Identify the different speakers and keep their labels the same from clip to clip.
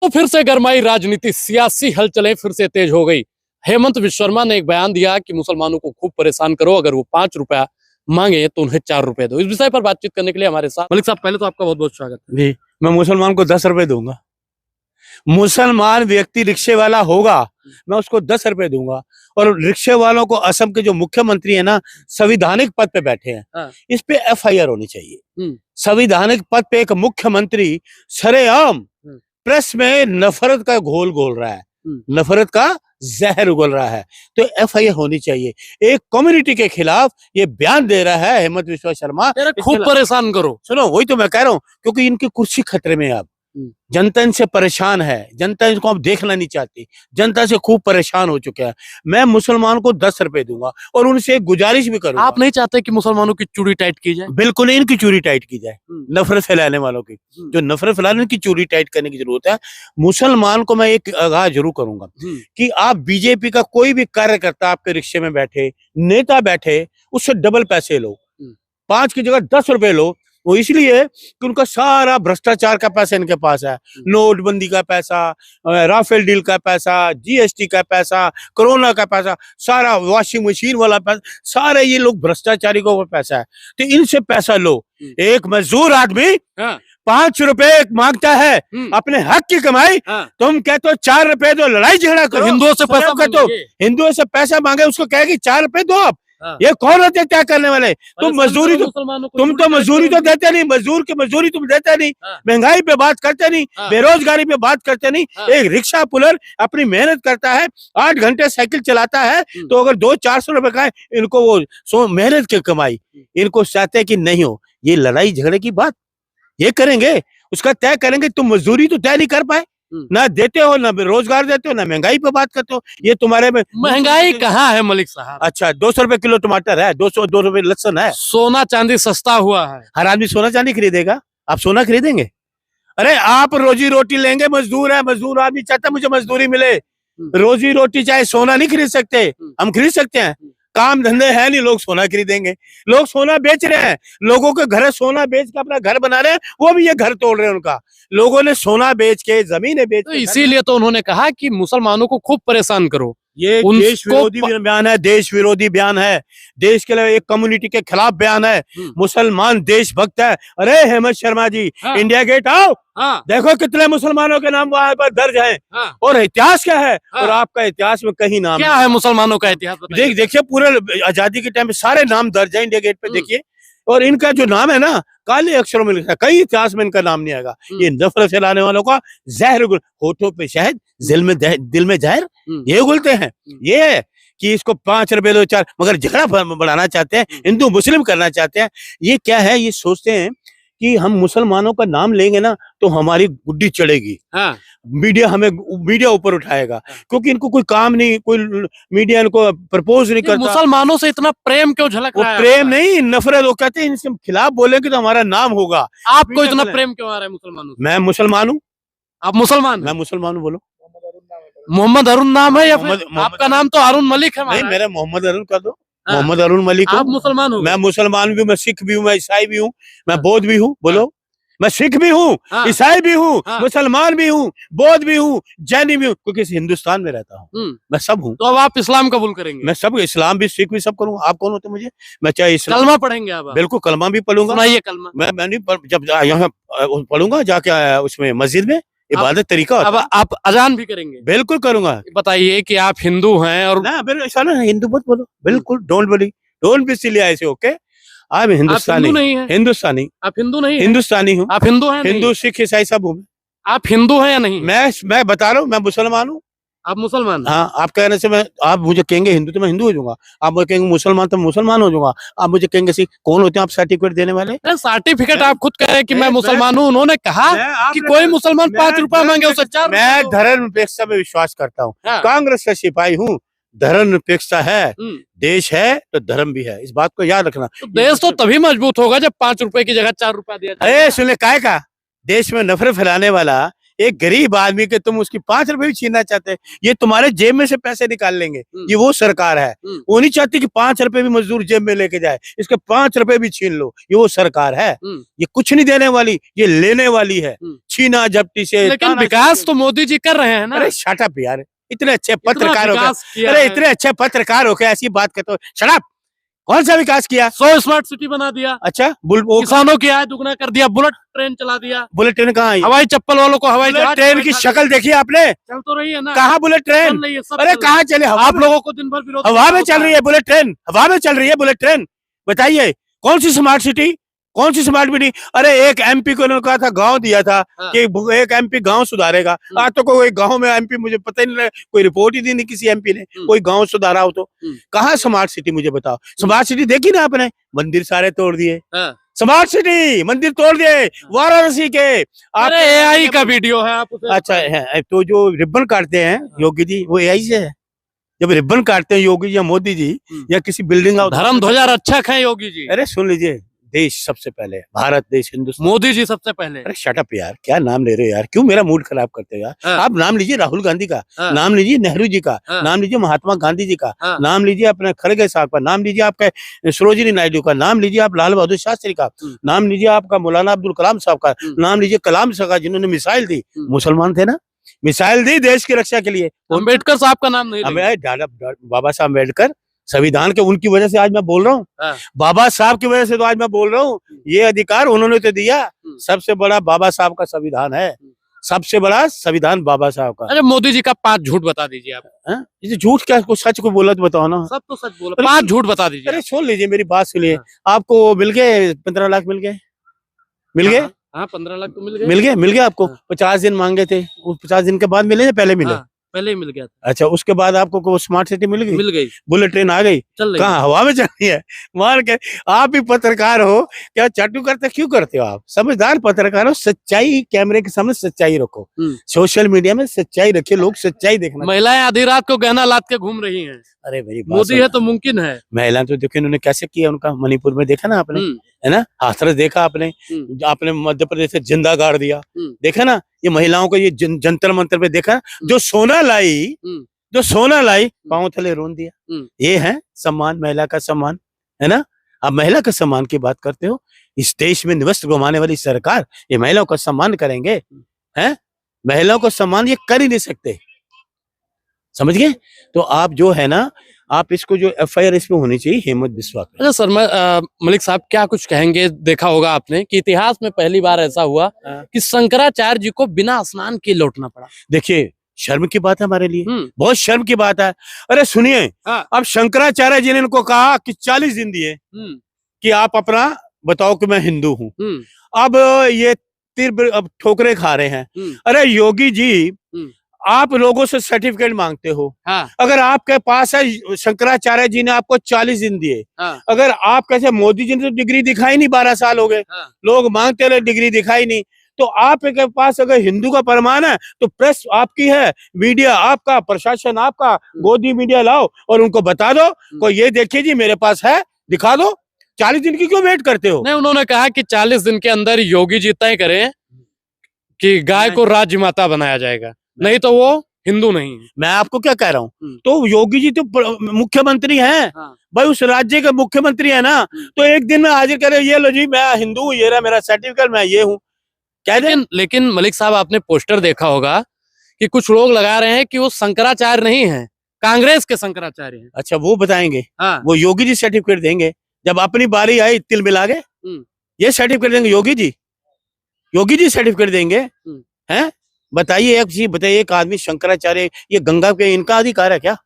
Speaker 1: तो फिर से गरमाई राजनीति, सियासी हलचलें फिर से तेज हो गई। हेमंत विश्व शर्मा ने एक बयान दिया कि मुसलमानों को खूब परेशान करो, अगर वो 5 रुपया मांगे तो उन्हें 4 रुपए दो। इस विषय पर बातचीत करने के लिए हमारे साथ मलिक साहब, पहले तो आपका बहुत बहुत स्वागत है
Speaker 2: जी। मैं मुसलमान को 10 रुपए दूंगा। मुसलमान व्यक्ति रिक्शे वाला होगा, मैं उसको 10 रुपए दूंगा। और रिक्शे वालों को, असम के जो मुख्यमंत्री है ना, संविधानिक पद पे बैठे हैं,
Speaker 1: हाँ।
Speaker 2: इस पे FIR होनी चाहिए। संविधानिक पद पे एक मुख्यमंत्री सरेआम प्रेस में नफरत का घोल घोल रहा है, नफरत का जहर उगल रहा है, तो FIR होनी चाहिए। एक कम्युनिटी के खिलाफ ये बयान दे रहा है हेमंत विश्व शर्मा,
Speaker 1: खूब परेशान करो।
Speaker 2: सुनो, वही तो मैं कह रहा हूँ, क्योंकि इनकी कुर्सी खतरे में है। अब जनता इनसे परेशान है, जनता इनको अब देखना नहीं चाहती, जनता से खूब परेशान हो चुके हैं। मैं मुसलमान को 10 रुपए दूंगा और उनसे एक गुजारिश भी करूंगा।
Speaker 1: आप नहीं चाहते कि मुसलमानों की चूड़ी टाइट की जाए?
Speaker 2: बिल्कुल, इनकी चूड़ी टाइट की जाए। नफरत फैलाने वालों की, जो नफरत फैलाने की चूड़ी टाइट करने की जरूरत है। मुसलमान को मैं एक आगाह जरूर करूंगा कि आप BJP का कोई भी कार्यकर्ता आपके रिक्शे में बैठे, नेता बैठे, उससे डबल पैसे लो, 5 की जगह 10 रुपए लो। वो इसलिए कि उनका सारा भ्रष्टाचार का पैसा इनके पास है। नोटबंदी का पैसा, राफेल डील का पैसा, GST का पैसा, कोरोना का पैसा, सारा वॉशिंग मशीन वाला पैसा, सारे ये लोग भ्रष्टाचारी को पैसा है, तो इनसे पैसा लो। एक मजदूर आदमी 5 रुपए मांगता है अपने हक की कमाई, तुम कहते हो 4 रुपए दो, लड़ाई झगड़ा करो।
Speaker 1: हिंदुओं से पैसा
Speaker 2: कहते हो, हिंदुओं से पैसा मांगे, उसको कहेगी 4 रुपए दो। आप ये कौन होते क्या करने वाले? तुम मजदूरी तो, तुम तो मजदूरी तो देते नहीं, मजदूर की मजदूरी तुम देते नहीं, महंगाई पे बात करते नहीं, बेरोजगारी पे बात करते नहीं। एक रिक्शा पुलर अपनी मेहनत करता है, 8 घंटे साइकिल चलाता है, तो अगर 200-400 रुपए का है, इनको वो मेहनत की कमाई, इनको चाहते हैं कि नहीं हो। ये लड़ाई झगड़े की बात ये करेंगे, उसका तय करेंगे। तुम मजदूरी तो तय नहीं कर पाए, ना देते हो, ना रोजगार देते हो, ना महंगाई पे बात करते हो। ये तुम्हारे में
Speaker 1: महंगाई कहाँ है मलिक साहब?
Speaker 2: अच्छा, 200 रुपए किलो टमाटर है, 200 रुपए लहसुन है।
Speaker 1: सोना चांदी सस्ता हुआ है।
Speaker 2: हर आदमी सोना चांदी खरीदेगा? आप सोना खरीदेंगे? अरे आप रोजी रोटी लेंगे, मजदूर है, मजदूर आदमी चाहता है मुझे मजदूरी मिले। रोजी रोटी चाहे सोना नहीं खरीद सकते, हम खरीद सकते हैं। काम धंधे है नहीं, लोग सोना खरीदेंगे। लोग सोना बेच रहे हैं, लोगों के घर सोना बेच के अपना घर बना रहे हैं, वो भी ये घर तोड़ रहे हैं उनका। लोगों ने सोना बेच के, जमीनें बेच के,
Speaker 1: इसीलिए तो उन्होंने कहा कि मुसलमानों को खूब परेशान करो।
Speaker 2: ये देश विरोधी बयान है, देश विरोधी बयान है, देश के लिए एक कम्युनिटी के खिलाफ बयान है। मुसलमान देशभक्त है। अरे हेमंत शर्मा जी, इंडिया गेट आओ, देखो कितने मुसलमानों के नाम वहां पर दर्ज हैं, और इतिहास क्या है, और आपका इतिहास में कहीं नाम
Speaker 1: क्या है मुसलमानों का इतिहास?
Speaker 2: देखिए, पूरे आजादी के टाइम में सारे नाम दर्ज है इंडिया गेट पे, देखिए। और इनका जो नाम है ना, काले अक्षरों में लिखा है, कई इतिहास में इनका नाम नहीं आएगा। ये नफरत फैलाने वालों का जहर, होठों पे शहद, दिल में जहर, ये उगलते हैं। ये है कि इसको 5 रुपए लो, 4, मगर झगड़ा बढ़ाना चाहते हैं, हिंदू मुस्लिम करना चाहते हैं। ये क्या है, ये सोचते हैं कि हम मुसलमानों का नाम लेंगे ना तो हमारी गुड्डी चढ़ेगी, मीडिया ऊपर उठाएगा, क्योंकि इनको कोई काम नहीं, कोई मीडिया इनको प्रपोज नहीं करता।
Speaker 1: मुसलमानों से इतना प्रेम क्यों झलक रहा है?
Speaker 2: प्रेम नहीं, नफरत। वो कहते हैं इनके खिलाफ बोलेंगे तो हमारा नाम होगा।
Speaker 1: आपको इतना प्रेम क्यों आ रहा है मुसलमानों से?
Speaker 2: मैं मुसलमान हूँ।
Speaker 1: आप मुसलमान?
Speaker 2: मैं मुसलमान हूँ। बोलो।
Speaker 1: मोहम्मद अरुण नाम है या फिर आपका नाम तो अरुण मलिक है?
Speaker 2: नहीं, मेरा मोहम्मद अरुण कर दो, मोहम्मद अरुण मलिक।
Speaker 1: आप मुसलमान हो?
Speaker 2: मैं मुसलमान भी हूँ, मैं सिख भी हूँ, मैं ईसाई भी हूँ, मैं बौद्ध भी हूँ। बोलो। मैं सिख भी हूँ, ईसाई भी हूँ, मुसलमान भी हूँ, बौद्ध भी हूँ, जैनी भी हूँ, क्योंकि इस हिंदुस्तान में रहता हूँ। मैं सब हूँ।
Speaker 1: तो अब आप इस्लाम कबूल करेंगे?
Speaker 2: मैं सब, इस्लाम भी, सिख भी, सब करूँगा। आप कौन होते मुझे? मैं चाहे
Speaker 1: कलमा पढ़ेंगे आप?
Speaker 2: बिल्कुल, कलमा भी पढ़ूंगा।
Speaker 1: सुनाइए कलमा।
Speaker 2: मैं नहीं, जब यहाँ पढ़ूंगा जाके उसमें मस्जिद में, इबादत तरीका।
Speaker 1: अब आप अजान भी करेंगे?
Speaker 2: बिल्कुल करूंगा।
Speaker 1: बताइए कि आप हिंदू हैं और
Speaker 2: ना, ऐसा ना, हिंदू मत बोलो, बिल्कुल डोंट बी सिली ऐसे। ओके, आई एम हिंदुस्तानी। हिंदुस्तानी।
Speaker 1: आप हिंदू नहीं?
Speaker 2: हिंदुस्तानी हूँ।
Speaker 1: आप हिंदू हैं?
Speaker 2: हिंदू, सिख, ईसाई सब हूँ।
Speaker 1: आप हिंदू हैं या नहीं?
Speaker 2: मैं बता रहा हूँ, मैं मुसलमान हूँ।
Speaker 1: आप मुसलमान?
Speaker 2: हाँ, आप कहने से मैं, आप मुझे कहेंगे हिंदू तो मैं हिंदू हो जाऊंगा, आप मुझे कहेंगे मुसलमान तो मुसलमान हो जाऊंगा, आप मुझे कहेंगे सिख। कौन होते हैं आप सर्टिफिकेट देने वाले?
Speaker 1: सर्टिफिकेट आप खुद कह रहे हैं कि मैं मुसलमान हूँ। उन्होंने कहा कि कोई मुसलमान 5 रुपया मांगे उसे 4।
Speaker 2: मैं धर्म निरपेक्षता में विश्वास करता हूँ, कांग्रेस का सिपाही हूँ। धर्म निरपेक्षता है, देश है तो धर्म भी है, इस बात को याद रखना।
Speaker 1: तो देश तो तभी मजबूत होगा जब 5 रुपए की जगह 4 रुपया दिया जाए।
Speaker 2: अरे सुने, काय का देश में नफरत फैलाने वाला एक गरीब आदमी के तुम उसकी 5 रुपए भी छीनना चाहते हैं। ये तुम्हारे जेब में से पैसे निकाल लेंगे। ये वो सरकार है। वो नहीं चाहती कि 5 रुपए भी मजदूर जेब में लेके जाए, इसके 5 रुपए भी छीन लो। ये वो सरकार है। ये कुछ नहीं देने वाली, ये लेने वाली है, छीना झपटी से।
Speaker 1: लेकिन विकास तो मोदी जी कर रहे हैं ना।
Speaker 2: अरे शट अप यार, इतने अच्छे
Speaker 1: इतना
Speaker 2: पत्रकार हो
Speaker 1: विकास
Speaker 2: गए,
Speaker 1: किया
Speaker 2: अरे
Speaker 1: है।
Speaker 2: इतने अच्छे पत्रकार हो के ऐसी बात करते हो। Shut up. कौन सा विकास किया?
Speaker 1: 100 स्मार्ट सिटी बना दिया,
Speaker 2: अच्छा
Speaker 1: किसानों की आय दुगना कर दिया, बुलेट ट्रेन चला दिया,
Speaker 2: बुलेट ट्रेन कहाँ आई?
Speaker 1: हवाई चप्पल वालों को हवाई
Speaker 2: बुलेट
Speaker 1: जहाज
Speaker 2: ट्रेन की शक्ल देखी आपने?
Speaker 1: चल तो रही है ना।
Speaker 2: कहाँ बुलेट ट्रेन?
Speaker 1: चल रही है, सब
Speaker 2: अरे
Speaker 1: चल
Speaker 2: कहाँ चले?
Speaker 1: आप लोगों को दिन भर विरोध
Speaker 2: हवा में चल रही है बुलेट ट्रेन, हवा में चल रही है बुलेट ट्रेन। बताइए कौन सी स्मार्ट सिटी, कौन सी स्मार्ट सिटी? अरे एक एमपी को उन्होंने कहा था, गांव दिया था कि एक एमपी गांव सुधारेगा। आज तो कोई गांव में एमपी, मुझे पता ही नहीं, कोई रिपोर्ट ही दी नहीं किसी एमपी ने कोई गांव सुधारा हो। तो कहाँ स्मार्ट सिटी, मुझे बताओ। स्मार्ट सिटी देखी ना आपने? मंदिर सारे तोड़ दिए। स्मार्ट सिटी मंदिर तोड़ दिए वाराणसी के।
Speaker 1: अरे एआई का वीडियो है, आप उसे
Speaker 2: अच्छा है, तो जो रिबन काटते हैं योगी जी, वो एआई से है। जब रिबन काटते हैं योगी जी या मोदी जी या किसी बिल्डिंग का
Speaker 1: धर्म ध्वजा रक्षक है योगी जी।
Speaker 2: अरे सुन लीजिए, देश सबसे पहले, भारत देश, हिंदुस्तान।
Speaker 1: मोदी जी सबसे पहले।
Speaker 2: अरे शट अप यार, क्या नाम ले रहे हो यार? क्यों मेरा मूड खराब करते हो यार? आप नाम लीजिए राहुल गांधी का, नाम लीजिए नेहरू जी का, नाम लीजिए महात्मा गांधी जी का, नाम लीजिए अपने खड़गे साहब का, नाम लीजिए आपका सरोजिनी नायडू का, नाम लीजिए आप लाल बहादुर शास्त्री का, नाम लीजिए आपका मौलाना अब्दुल कलाम साहब का, नाम लीजिए कलाम साहब का, जिन्होंने मिसाइल दी। मुसलमान थे ना, मिसाइल दी देश की रक्षा के लिए।
Speaker 1: अम्बेडकर साहब का नाम नहीं लेंगे।
Speaker 2: बाबा साहब अम्बेडकर, संविधान के, उनकी वजह से आज मैं बोल रहा हूँ। बाबा साहब की वजह से तो आज मैं बोल रहा हूँ। ये अधिकार उन्होंने तो दिया। सबसे बड़ा बाबा साहब का संविधान है, सबसे बड़ा संविधान बाबा साहब का।
Speaker 1: अरे मोदी जी का 5 झूठ बता दीजिए आप।
Speaker 2: ये झूठ क्या, कुछ सच को बोला तो बताओ ना।
Speaker 1: सब तो सच बोला, 5 झूठ बता दीजिए।
Speaker 2: अरे सुन लीजिए, मेरी बात सुनिए। आपको मिल गए 15 लाख? मिल गए? मिल गए?
Speaker 1: हाँ 15 लाख तो मिल गए।
Speaker 2: मिल गए आपको। 50 दिन मांगे थे, उस 50 दिन के बाद मिले या पहले मिले?
Speaker 1: पहले ही मिल गया था।
Speaker 2: अच्छा, उसके बाद आपको स्मार्ट सिटी मिल गई? बुलेट ट्रेन आ गई?
Speaker 1: चल रही
Speaker 2: कहाँ? हवा में चल रही है। मान के आप भी पत्रकार हो, क्या चाटू करते क्यों करते हो आप? समझदार पत्रकार हो, सच्चाई कैमरे के सामने सच्चाई रखो, सोशल मीडिया में सच्चाई रखिए, लोग सच्चाई देखना।
Speaker 1: महिलाएं आधी रात को गहना लाद के घूम रही हैं।
Speaker 2: अरे मेरी
Speaker 1: मोदी है तो मुमकिन है।
Speaker 2: महिला तो देखिए उन्होंने कैसे किया, उनका मणिपुर में देखा ना आपने, है ना? हाथरस देखा आपने, आपने मध्य प्रदेश से जिंदा गाड़ दिया, देखा ना? ये महिलाओं को ये जंतर मंतर पे देखा, जो सोना लाई पांव थले रोन दिया। ये है सम्मान, महिला का सम्मान, है ना? आप महिला का सम्मान की बात करते हो। इस देश में निवस्त घुमाने वाली सरकार ये महिलाओं का सम्मान करेंगे? हैं? महिलाओं को सम्मान ये कर ही नहीं सकते, समझ गए? तो आप जो है ना, आप इसको जो एफआईआर इस पे होनी चाहिए हेमंत बिस्वा पे।
Speaker 1: अच्छा सर, मलिक साहब क्या कुछ कहेंगे? देखा होगा आपने कि इतिहास में पहली बार ऐसा हुआ कि शंकराचार्य जी को बिना स्नान किए लौटना पड़ा।
Speaker 2: देखिए शर्म की बात है हमारे लिए, बहुत शर्म की बात है। अरे सुनिए, अब शंकराचार्य जी ने इनको कहा कि 40 दिन दिए कि आप अपना बताओ कि मैं हिंदू हूँ। अब ये तीर अब ठोकरे खा रहे हैं। अरे योगी जी, आप लोगों से सर्टिफिकेट मांगते हो। अगर आपके पास है, शंकराचार्य जी ने आपको 40 दिन दिए। अगर आप कैसे, मोदी जी ने तो डिग्री दिखाई नहीं, 12 साल हो गए, लोग मांगते रहे, डिग्री दिखाई नहीं। तो आपके पास अगर हिंदू का प्रमाण है तो प्रेस आपकी है, मीडिया आपका, प्रशासन आपका, गोदी मीडिया लाओ और उनको बता दो को ये देखिए जी मेरे पास है, दिखा दो। 40 दिन की क्यों वेट करते हो?
Speaker 1: नहीं, उन्होंने कहा कि 40 दिन के अंदर योगी जी तय करें कि गाय को राज्य माता बनाया जाएगा, नहीं तो वो हिंदू नहीं है।
Speaker 2: मैं आपको क्या कह रहा हूँ, तो योगी जी तो मुख्यमंत्री हैं, भाई उस राज्य के मुख्यमंत्री है ना, तो एक दिन में हाजिर करे, ये लो जी मैं हिंदू हूँ, ये रहा मेरा सर्टिफिकेट, मैं ये हूँ।
Speaker 1: लेकिन मलिक साहब, आपने पोस्टर देखा होगा कि कुछ लोग लगा रहे हैं कि वो शंकराचार्य नहीं है, कांग्रेस के शंकराचार्य हैं।
Speaker 2: अच्छा, वो बताएंगे? वो योगी जी सर्टिफिकेट देंगे जब अपनी बारी आई, तिल मिला के ये सर्टिफिकेट देंगे योगी जी सर्टिफिकेट देंगे। हैं? बताइए, एक चीज बताइए, एक आदमी शंकराचार्य, ये गंगा के इनका अधिकार है क्या?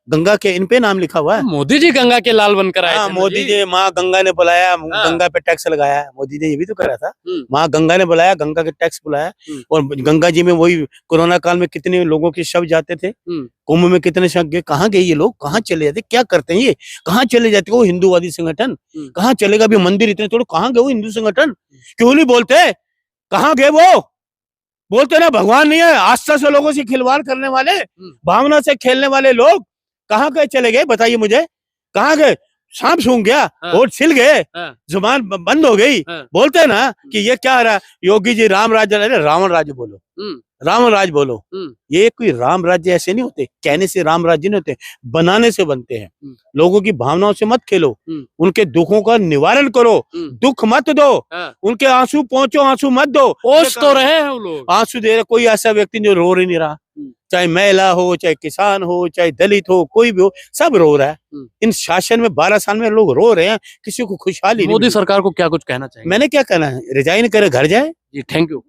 Speaker 2: गंगा के इन पे नाम लिखा हुआ है।
Speaker 1: मोदी जी गंगा के लाल बनकर आए थे।
Speaker 2: मोदी जी, माँ गंगा ने बुलाया, गंगा पे टैक्स लगाया, मोदी जी ये भी तो करा था। माँ गंगा ने बुलाया, गंगा के टैक्स बुलाया। और गंगा जी में वही कोरोना काल में कितने लोगों के शव जाते थे, कुंभ में कितने शव गए, कहाँ गए ये लोग? कहाँ चले जाते, क्या करते हैं ये? कहाँ चले जाते वो हिंदूवादी संगठन? कहाँ चलेगा? अभी मंदिर इतने थोड़े, कहाँ गए वो हिंदू संगठन? क्यों नहीं बोलते? कहाँ गए वो? बोलते ना भगवान नहीं है, आस्था से लोगों से खिलवाड़ करने वाले, भावना से खेलने वाले लोग कहाँ गए, चले गए? बताइए मुझे, कहाँ गए? सांप सूंघ गया, होठ छिल गए, जुबान बंद हो गई। बोलते ना कि ये क्या रहा, योगी जी राम राज्य, अरे रावण राज्य बोलो, राम राज बोलो, ये कोई राम राज्य ऐसे नहीं होते, कहने से राम राज्य नहीं होते, बनाने से बनते हैं। लोगों की भावनाओं से मत खेलो, उनके दुखों का निवारण करो, दुख मत दो, उनके आंसू पहुंचो, आंसू मत दो।
Speaker 1: पहुंच तो रहे हैं वो लोग,
Speaker 2: आंसू दे रहे, कोई ऐसा व्यक्ति जो रो ही नहीं रहा, चाहे महिला हो, चाहे किसान हो, चाहे दलित हो, कोई भी हो, सब रो रहा है। इन शासन में 12 साल में लोग रो रहे हैं, किसी को खुशहाली नहीं
Speaker 1: मोदी
Speaker 2: मिली।
Speaker 1: सरकार को क्या कुछ कहना चाहिए?
Speaker 2: मैंने क्या कहना है, रिजाइन करे, घर जाए।
Speaker 1: जी थैंक यू।